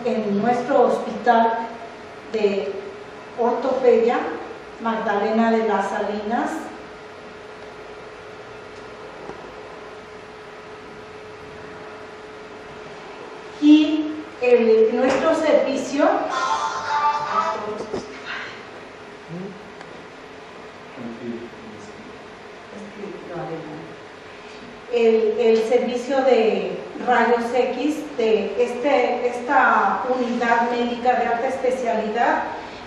en nuestro hospital de ortopedia Magdalena de las Salinas. Y nuestro servicio el servicio de rayos X de esta unidad médica de alta especialidad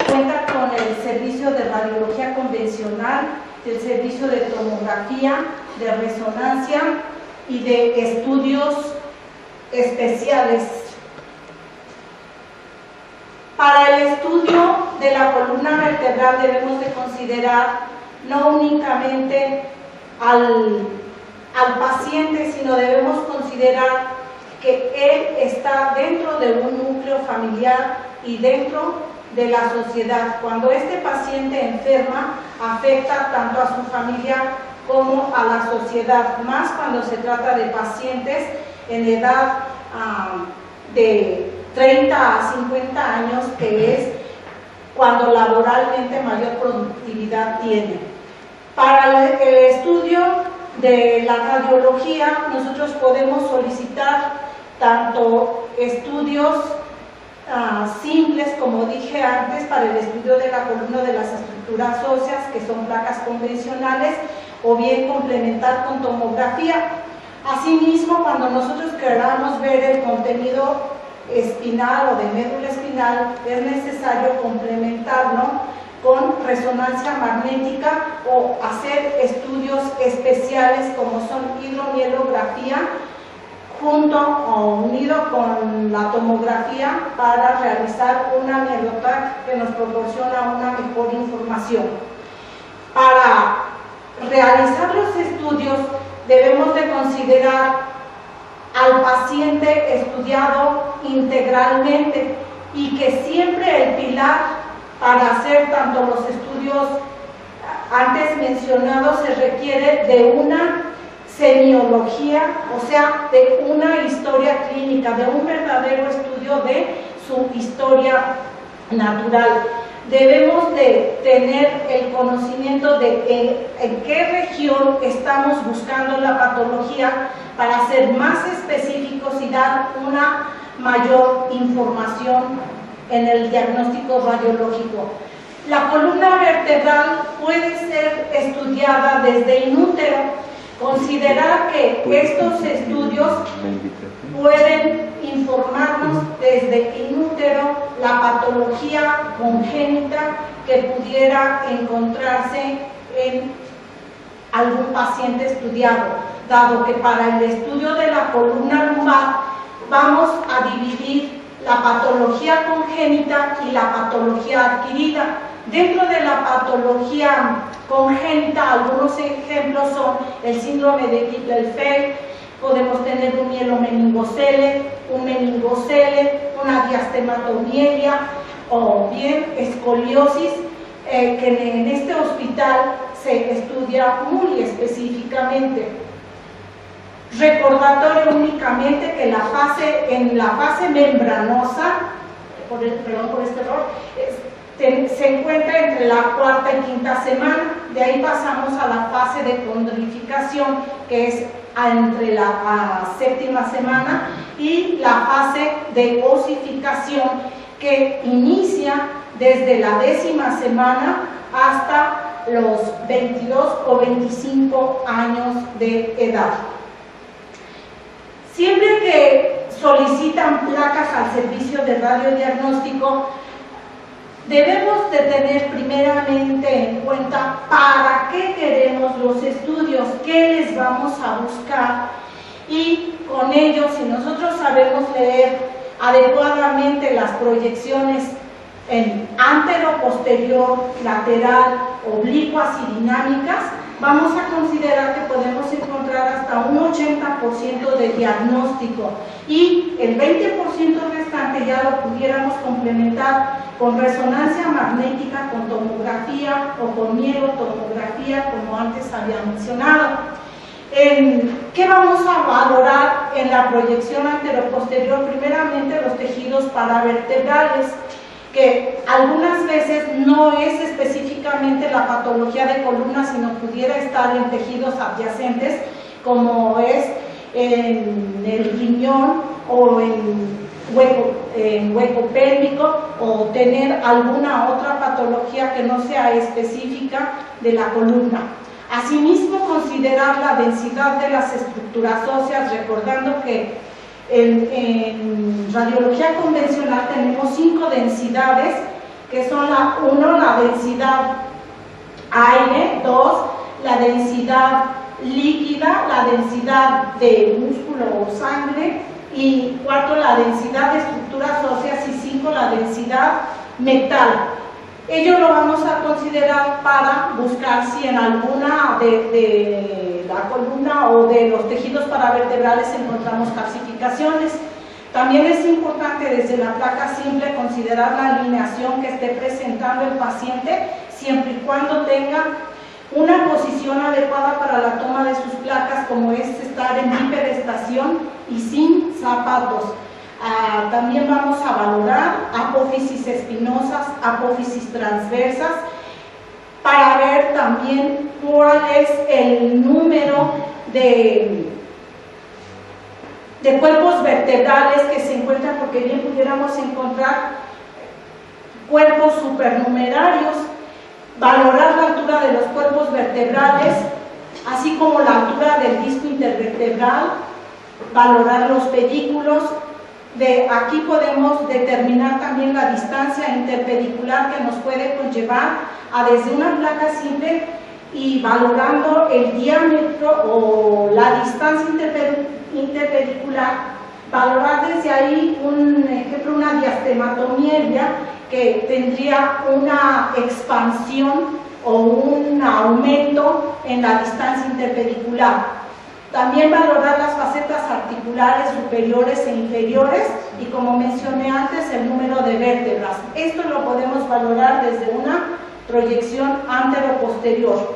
cuenta con el servicio de radiología convencional, el servicio de tomografía, de resonancia y de estudios especiales. Para el estudio de la columna vertebral debemos de considerar no únicamente al paciente, sino debemos considerar que él está dentro de un núcleo familiar y dentro de la sociedad. Cuando este paciente enferma, afecta tanto a su familia como a la sociedad, más cuando se trata de pacientes en edad de 30 a 50 años, que es cuando laboralmente mayor productividad tiene. Para el estudio de la radiología, nosotros podemos solicitar tanto estudios simples, como dije antes, para el estudio de la columna de las estructuras óseas, que son placas convencionales, o bien complementar con tomografía. Asimismo, cuando nosotros queramos ver el contenido espinal o de médula espinal, es necesario complementarlo con resonancia magnética o hacer estudios especiales como son hidromielografía junto o unido con la tomografía para realizar una mielotac que nos proporciona una mejor información. Para realizar los estudios debemos de considerar al paciente estudiado integralmente y que siempre el pilar para hacer tanto los estudios antes mencionados se requiere de una semiología, o sea, de una historia clínica, de un verdadero estudio de su historia natural. Debemos de tener el conocimiento de en qué región estamos buscando la patología para ser más específicos y dar una mayor información en el diagnóstico radiológico. La columna vertebral puede ser estudiada desde inútero. Considerar que estos estudios pueden informarnos desde inútero la patología congénita que pudiera encontrarse en algún paciente estudiado, dado que para el estudio de la columna lumbar vamos a dividir la patología congénita y la patología adquirida. Dentro de la patología congénita, algunos ejemplos son el síndrome de Klippel-Feil, podemos tener un mielomeningocele, un meningocele, una diastematomielia o bien escoliosis, que en este hospital se estudia muy específicamente. Recordatorio únicamente que en la fase membranosa, perdón por este error, se encuentra entre la cuarta y quinta semana. De ahí pasamos a la fase de condrificación, que es entre la séptima semana, y la fase de osificación, que inicia desde la 10ª semana hasta los 22 o 25 años de edad. Siempre que solicitan placas al servicio de radiodiagnóstico, debemos de tener primeramente en cuenta para qué queremos los estudios, qué les vamos a buscar, y con ello, si nosotros sabemos leer adecuadamente las proyecciones en antero, posterior, lateral, oblicuas y dinámicas, vamos a considerar que podemos encontrar hasta un 80% de diagnóstico, y el 20% restante ya lo pudiéramos complementar con resonancia magnética, con tomografía o con mielotomografía, como antes había mencionado. ¿Qué vamos a valorar en la proyección anteroposterior? Primeramente los tejidos paravertebrales, que algunas veces no es específicamente la patología de columna, sino pudiera estar en tejidos adyacentes, como es en el riñón o en hueco pélvico, o tener alguna otra patología que no sea específica de la columna. Asimismo, considerar la densidad de las estructuras óseas, recordando que en radiología convencional tenemos 5 densidades, que son la densidad aire, 2, la densidad líquida, la densidad de músculo o sangre, y 4, la densidad de estructuras óseas, y 5, la densidad metal. Ello lo vamos a considerar para buscar si en alguna de la columna o de los tejidos paravertebrales encontramos calcificaciones. También es importante desde la placa simple considerar la alineación que esté presentando el paciente, siempre y cuando tenga una posición adecuada para la toma de sus placas, como es estar en bipedestación y sin zapatos. También vamos a valorar apófisis espinosas, apófisis transversas, para ver también cuál es el número de cuerpos vertebrales que se encuentran, porque bien pudiéramos encontrar cuerpos supernumerarios. Valorar la altura de los cuerpos vertebrales, así como la altura del disco intervertebral, valorar los pedículos. De aquí podemos determinar también la distancia interpedicular que nos puede conllevar a desde una placa simple, y valorando el diámetro o la distancia interpedicular, valorar desde ahí una diastematomía que tendría una expansión o un aumento en la distancia interpedicular. También valorar las facetas articulares superiores e inferiores, y como mencioné antes, el número de vértebras. Esto lo podemos valorar desde una proyección antero-posterior.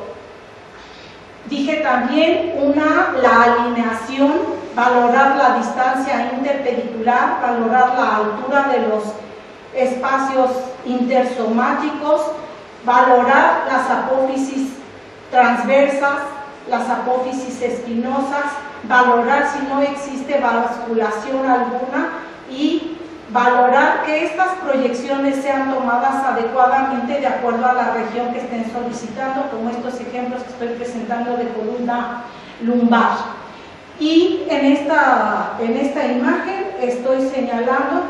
Dije también la alineación, valorar la distancia interpedicular, valorar la altura de los espacios intersomáticos, valorar las apófisis transversas, las apófisis espinosas, valorar si no existe vasculación alguna, y valorar que estas proyecciones sean tomadas adecuadamente de acuerdo a la región que estén solicitando, como estos ejemplos que estoy presentando de columna lumbar. Y en esta imagen estoy señalando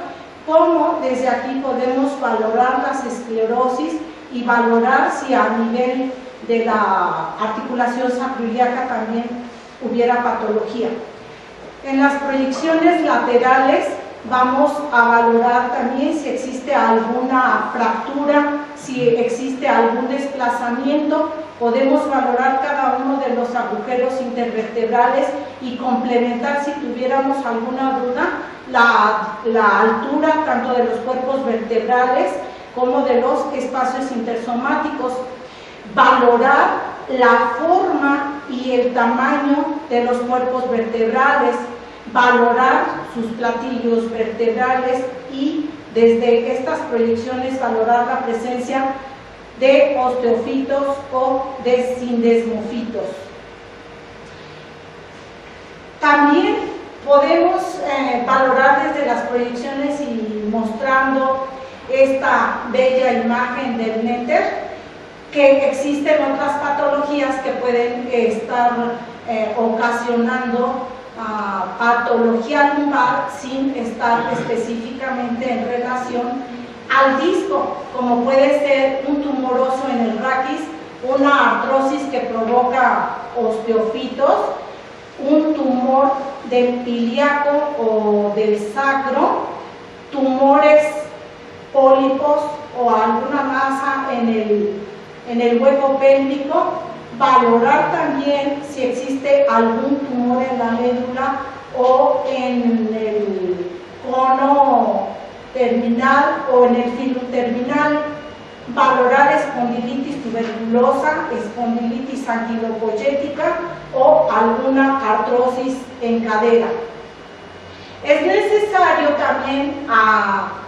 cómo desde aquí podemos valorar las esclerosis y valorar si a nivel de la articulación sacroiliaca también hubiera patología. En las proyecciones laterales vamos a valorar también si existe alguna fractura, si existe algún desplazamiento. Podemos valorar cada uno de los agujeros intervertebrales y complementar, si tuviéramos alguna duda, la altura tanto de los cuerpos vertebrales como de los espacios intersomáticos. Valorar la forma y el tamaño de los cuerpos vertebrales, valorar sus platillos vertebrales, y desde estas proyecciones valorar la presencia de osteofitos o de sindesmofitos. También podemos valorar desde las proyecciones, y mostrando esta bella imagen del néter, que existen otras patologías que pueden estar ocasionando patología lumbar sin estar específicamente en relación al disco, como puede ser un tumoroso en el raquis, una artrosis que provoca osteofitos, un tumor del ilíaco o del sacro, tumores, pólipos o alguna masa en el hueco pélvico. Valorar también si existe algún tumor en la médula o en el cono terminal o en el filo terminal. valorar espondilitis tuberculosa, espondilitis anquilopoyética o alguna artrosis en cadera. Es necesario también